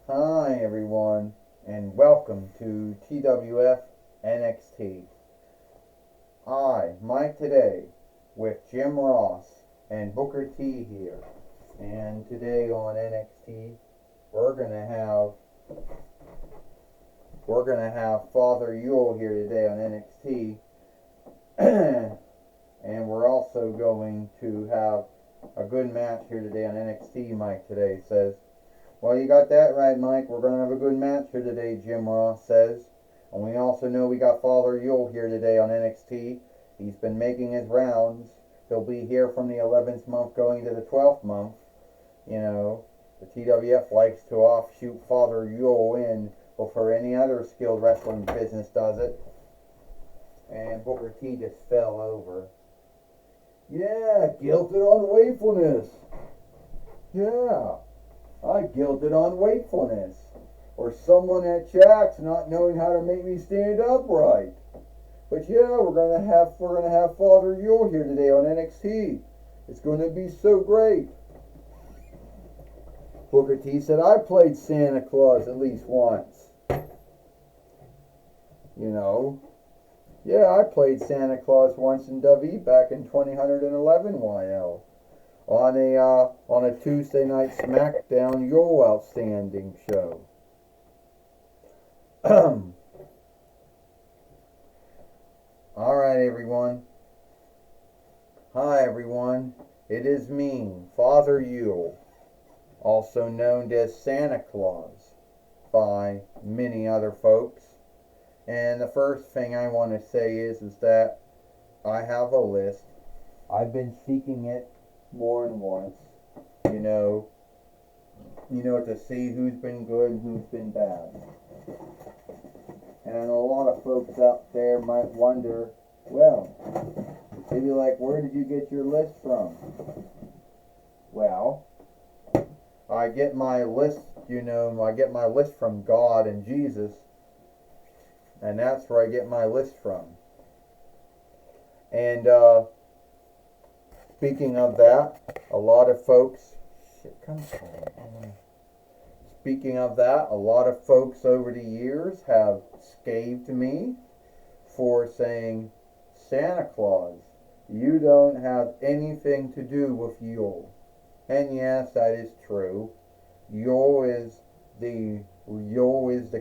Hi everyone, and welcome to TWF NXT. Mike today, with Jim Ross and Booker T here. And today on NXT, we're gonna have Father Yule here today on NXT, and we're also going to have a good match here today on NXT. Mike today says. Well, you got that right, Mike. We're going to have a good match here today, Jim Ross says. And we also know we got Father Yule here today on NXT. He's been making his rounds. He'll be here from the 11th month going to the 12th month. You know, the TWF likes to offshoot Father Yule in before any other skilled wrestling business does it. And Booker T just fell over. Yeah, guilted on wakefulness. Yeah. I guilted on wakefulness, or someone at Jack's not knowing how to make me stand upright. But yeah, we're gonna have Father Yule here today on NXT. It's gonna be so great. Booker T said I played Santa Claus at least once. You know, yeah, I played Santa Claus once in W back in 2011 YL. On a Tuesday night SmackDown Yule Outstanding show. Alright everyone. Hi everyone. It is me, Father Yule, also known as Santa Claus by many other folks. And the first thing I want to say is that I have a list. I've been seeking it more than once, you know, to see who's been good and who's been bad. And I know a lot of folks out there might wonder, well, they'd be like, where did you get your list from? Well, I get my list from God and Jesus, and that's where I get my list from. And, speaking of that, a lot of folks over the years have scathed me for saying, Santa Claus, you don't have anything to do with Yule. And yes, that is true. Yule is the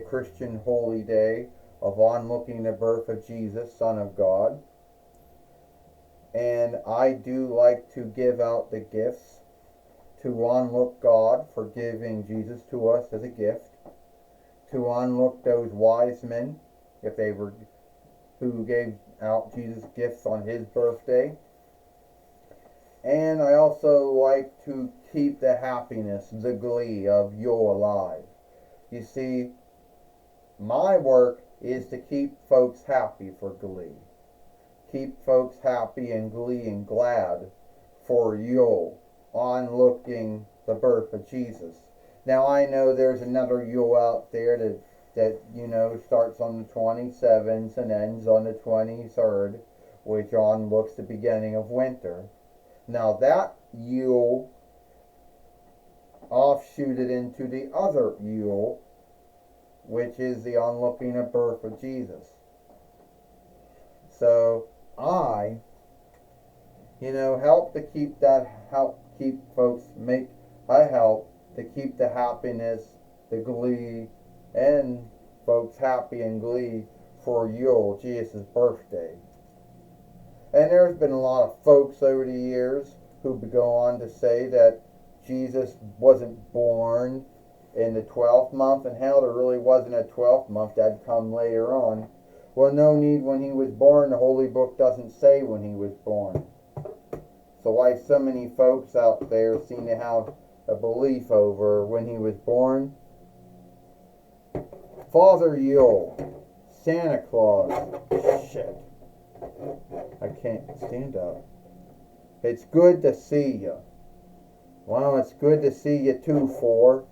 Christian holy day of onlooking the birth of Jesus, Son of God. And I do like to give out the gifts to onlook God for giving Jesus to us as a gift, to onlook those wise men who gave out Jesus gifts on his birthday. And I also like to keep the happiness, the glee of Yule alive. You see, my work is to keep folks happy for glee. Keep folks happy and glee and glad for Yule, onlooking the birth of Jesus. Now I know there's another Yule out there that starts on the 27th and ends on the 23rd, which onlooks the beginning of winter. Now that Yule offshooted into the other Yule, which is the onlooking the birth of Jesus. So I help to keep the happiness, the glee, and folks happy and glee for Yule, Jesus' birthday. And there's been a lot of folks over the years who go on to say that Jesus wasn't born in the 12th month, and hell, there really wasn't a 12th month, that'd come later on. Well, no need when he was born. The Holy Book doesn't say when he was born. So why so many folks out there seem to have a belief over when he was born? Father Yule, Santa Claus. Shit. I can't stand up. It's good to see you. Well, it's good to see you too, Four.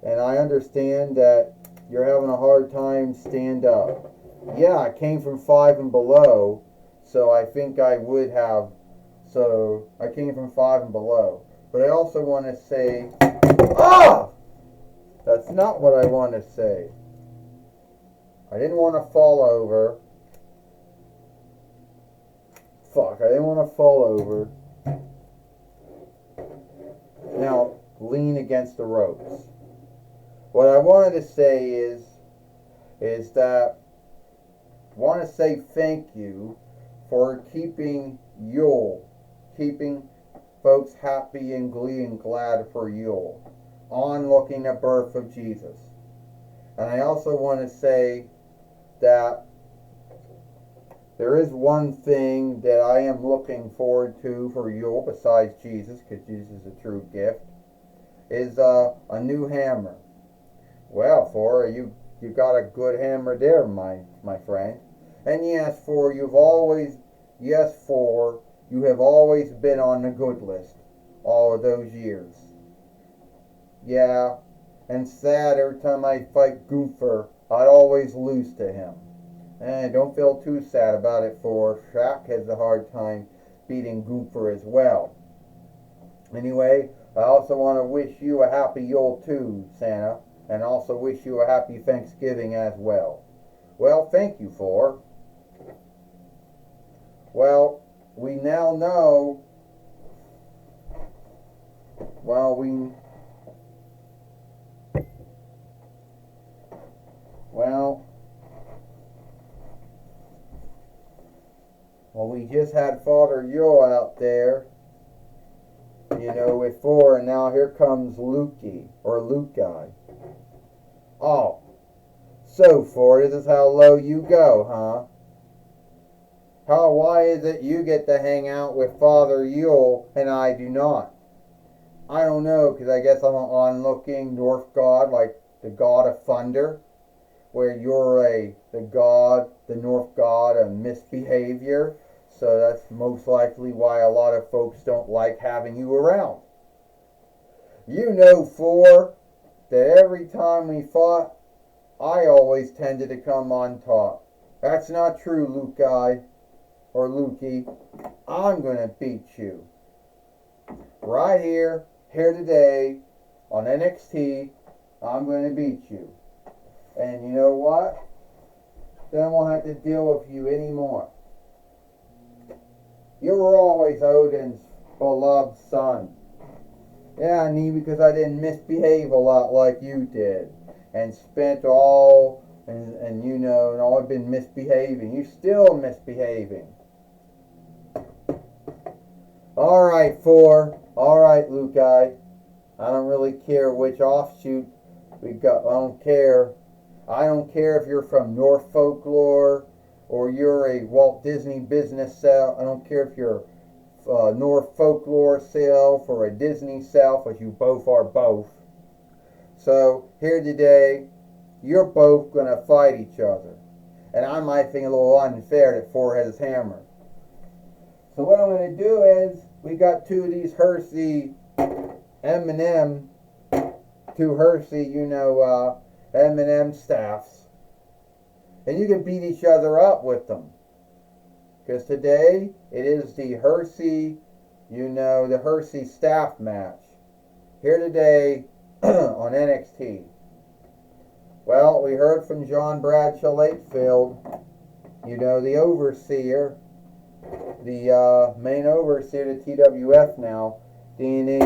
And I understand that you're having a hard time stand up. Yeah, I came from 5 and below, so I think I would have. So I came from 5 and below. But I also want to say, ah! That's not what I want to say. I didn't want to fall over. Fuck, I didn't want to fall over. Now, lean against the ropes. What I wanted to say is that I want to say thank you for keeping Yule, keeping folks happy and glee and glad for Yule, onlooking the birth of Jesus. And I also want to say that there is one thing that I am looking forward to for Yule besides Jesus, because Jesus is a true gift, is a new hammer. Well, for you got a good hammer there, my friend. And yes, you have always been on the good list all of those years. Yeah, and sad every time I fight Gunther, I'd always lose to him. And don't feel too sad about it, for Shaq has a hard time beating Gunther as well. Anyway, I also want to wish you a happy Yule too, Santa, and also wish you a happy Thanksgiving as well. Well, thank you for. Well, we now know. Well, we just had Father Yule out there, with 4, and now here comes Lukey, or Luke-Guy. Oh, so this is how low you go, huh? Why is it you get to hang out with Father Yule and I do not? I don't know, because I guess I'm an onlooking North god, like the god of thunder, where you're the North god of misbehavior. So that's most likely why a lot of folks don't like having you around. You know, that every time we fought, I always tended to come on top. That's not true, Luke-Guy, or Lukey. I'm going to beat you. Right here today, on NXT, I'm going to beat you. And you know what? Then I won't have to deal with you anymore. You were always Odin's beloved son. Yeah, because I didn't misbehave a lot like you did. And spent all, and I've been misbehaving. You're still misbehaving. Alright, Alright, Luke-Guy. I don't really care which offshoot we got. I don't care. I don't care if you're from North Folklore or you're a Walt Disney business self. I don't care if you're North Folklore self or a Disney self, as you both are both. So here today, you're both going to fight each other. And I might think a little unfair that 4 has his hammer. So what I'm going to do is, we got 2 of these Hersey M&M, 2 Hersey, M&M staffs. And you can beat each other up with them. Because today, it is the Hersey, the Hersey staff match. Here today on NXT. Well, we heard from John Bradshaw Lakefield, the overseer, the main overseer to TWF now, D&E.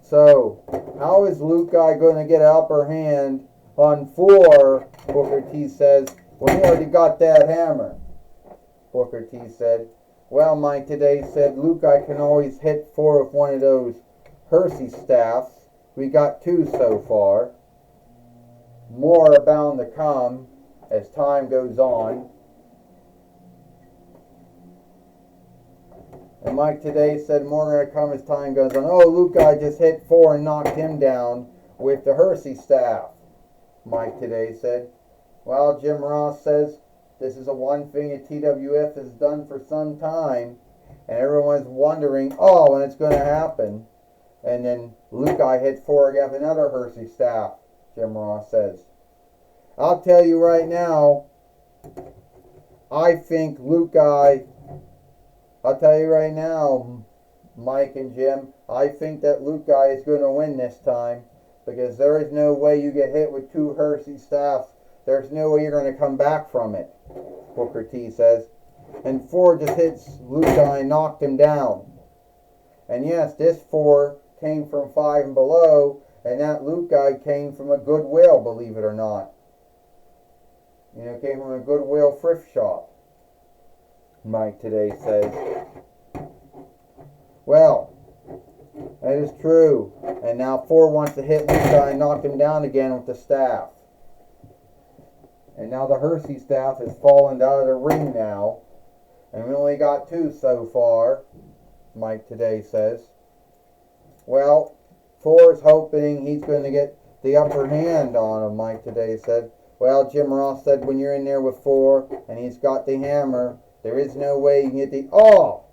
So, how is Luke-Guy going to get an upper hand on 4, Booker T says, when he already got that hammer? Booker T said, well, Mike today said Luke-Guy can always hit 4 with one of those Hersey staffs. We got 2 so far. More are bound to come as time goes on. And Mike today said more are going to come as time goes on. Oh, Luke-Guy just hit 4 and knocked him down with the Hersey staff, Mike today said. Well, Jim Ross says this is the one thing that TWF has done for some time. And everyone's wondering, when it's going to happen. And then Luke-Guy hit 4 against another Hersey staff, Jim Ross says. I'll tell you right now, I think Luke-Guy, I'll tell you right now, Mike and Jim, I think that Luke guy is going to win this time, because there is no way you get hit with two Hersey staffs. There's no way you're going to come back from it, Booker T says. And 4 just hits Luke guy and knocked him down. And yes, this 4 came from 5 and below, and that Luke guy came from a Goodwill, believe it or not. You know, came from a Goodwill thrift shop, Mike today says. Well, that is true. And now 4 wants to hit Luke guy and knock him down again with the staff. And now the Hersey staff has fallen out of the ring now. And we only got 2 so far, Mike today says. Well, 4 is hoping he's going to get the upper hand on him, Mike today said. Well, Jim Ross said when you're in there with 4 and he's got the hammer, there is no way you can get the... Oh!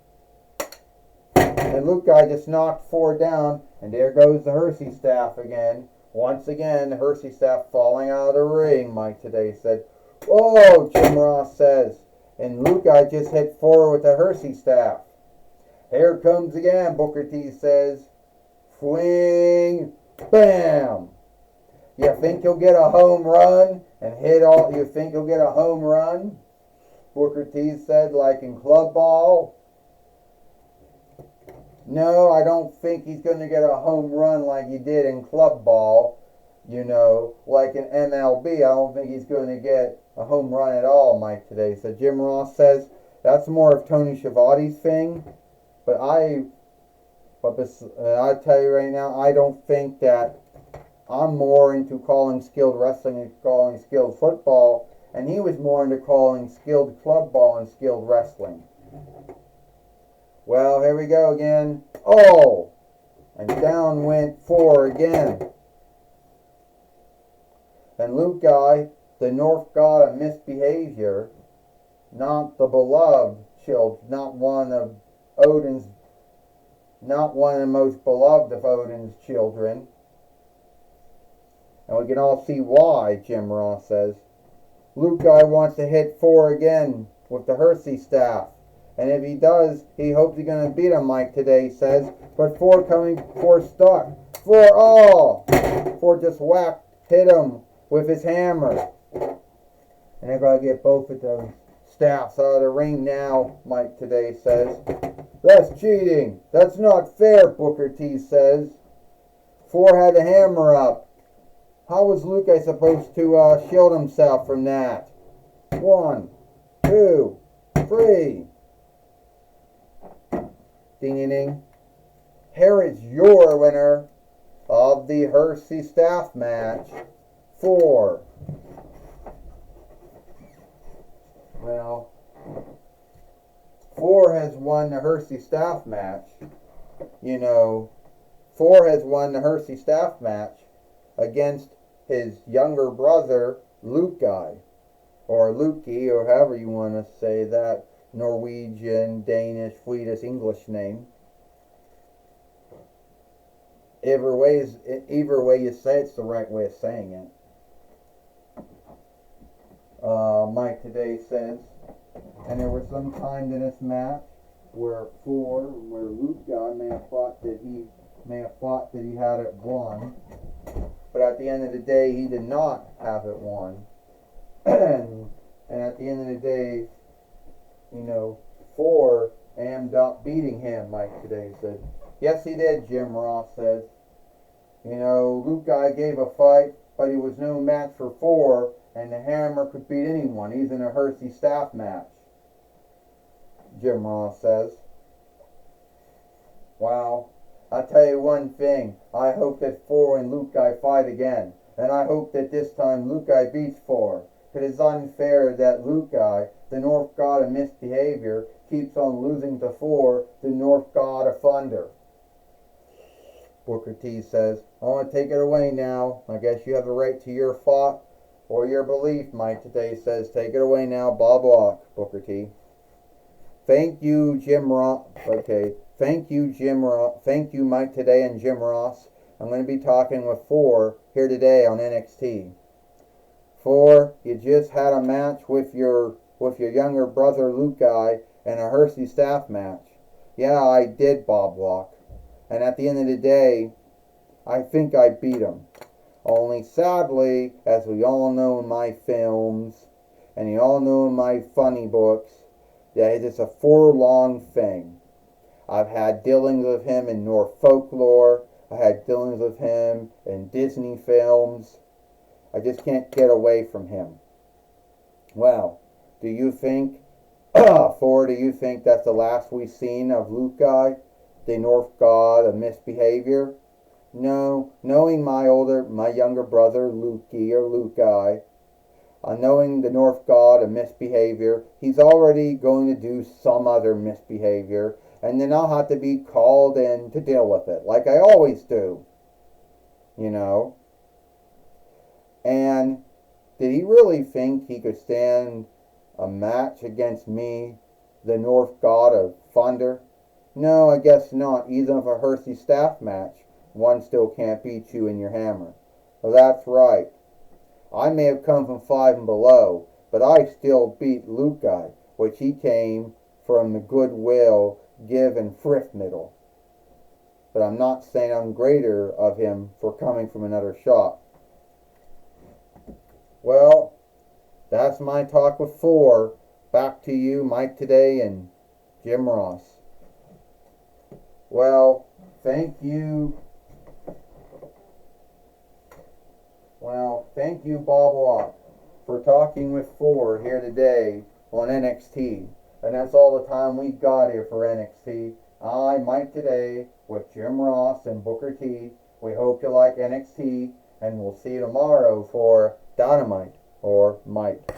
And Luke guy just knocked 4 down, and there goes the Hersey staff again. Once again, the Hersey staff falling out of the ring, Mike today said. Oh, Jim Ross says. And Luke guy just hit 4 with the Hersey staff. Here comes again, Booker T says. Swing, bam. You think you'll get a home run and hit all? You think you'll get a home run? Booker T said, like in club ball. No, I don't think he's going to get a home run like he did in club ball. You know, like in MLB. I don't think he's going to get a home run at all, Mike today said. Jim Ross says that's more of Tony Schiavone's thing. But I tell you right now, I don't think that I'm more into calling skilled wrestling and calling skilled football, and he was more into calling skilled club ball and skilled wrestling. Well, here we go again. Oh! And down went 4 again. And Luke guy, the North god of misbehavior, not the beloved children, not one of the most beloved of Odin's children. And we can all see why, Jim Ross says. Luke guy wants to hit 4 again with the Hersey staff. And if he does, he hopes he's going to beat him, Mike today says. But 4 stuck. 4, oh! 4 just hit him with his hammer. And they're going to get both of those staffs out of the ring now, Mike today says. That's cheating. That's not fair, Booker T says. 4 had the hammer up. How was Luke supposed to shield himself from that? 1, 2, 3. Ding ding ding. Here is your winner of the Hersey staff match. 4. Well, 4 has won the Hersey staff match. You know, 4 has won the Hersey staff match against his younger brother, Luke guy. Or Lukey, or however you want to say that Norwegian, Danish, Swedish, English name. Either way you say it's the right way of saying it. Mike today says, and there was some time in this match where Luke guy may have thought that he had it won, but at the end of the day he did not have it won. And at the end of the day, you know, 4 ended up beating him, Mike today said. Yes, he did, Jim Ross says. You know, Luke guy gave a fight, but he was no match for 4, and the hammer could beat anyone. He's in a Hersey staff match, Jim Ross says. Wow. I'll tell you one thing. I hope that 4 and Luke guy fight again. And I hope that this time Luke guy beats 4. It is unfair that Luke guy, the North god of misbehavior, keeps on losing to 4, the North god of thunder. Booker T says, I want to take it away now. I guess you have a right to your thought or your belief, Mike today says. Take it away now, Bob Block, Booker T. Thank you, Jim Ross. Okay. Thank you, Jim Ross. Thank you, Mike today and Jim Ross. I'm going to be talking with 4 here today on NXT. 4, you just had a match with your younger brother Luke guy in a Hersey staff match. Yeah, I did, Bob Block. And at the end of the day, I think I beat him. Only sadly, as we all know in my films, and you all know in my funny books, that it is a forlong thing. I've had dealings with him in Norse folklore. I had dealings with him in Disney films. I just can't get away from him. Well, do you think, Thor, do you think that's the last we've seen of Loki, the Norse god of misbehavior? No, knowing my younger brother Loki, knowing the Norse god of misbehavior, he's already going to do some other misbehavior, and then I'll have to be called in to deal with it, like I always do, you know. And did he really think he could stand a match against me, the Norse god of thunder? No, I guess not. Even if a Hersey staff match, one still can't beat you in your hammer. Well, that's right. I may have come from 5 and below, but I still beat Loki, which he came from the goodwill give and thrift middle. But I'm not saying I'm greater of him for coming from another shop. Well, that's my talk with Thor. Back to you, Mike Today and Jim Ross. Well, thank you. Thank you, Bob Watt, for talking with Thor here today on NXT. And that's all the time we got here for NXT. I, Mike Today, with Jim Ross and Booker T. We hope you like NXT, and we'll see you tomorrow for Dynamite or Mike.